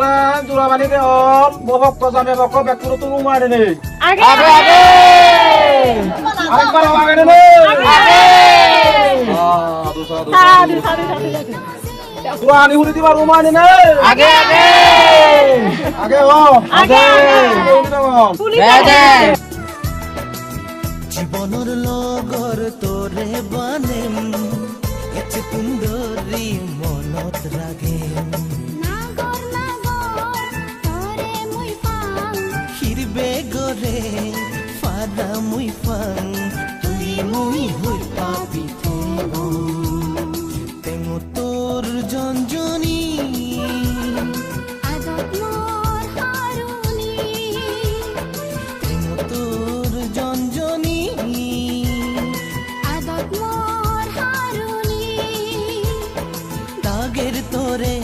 জোড়া জোড়া বানি দে অল বহক প্রজামে বক ব্যক্তির তো উমারে নেই আগে আগে আগে আরেকবার আগে নে আগে দুসা সাধু সাধু সাধু সাধু জোড়া আনি হুরি দিবার উমারে নে আগে আগে আগে ও আগে তুলি আগে জীবনের লগর তোরে বানেম এতে সুন্দরী মনত রাগেম নাগর নাগর তোরে মুই পাং হিরবে গরে ফাদা মুই পাং তুই মুই হই পাপি তেমো তোর জঞ্জনী আদত মোর হারুনি তেমো তোর জঞ্জনী আদত মোর হারুনি দাগের তোরে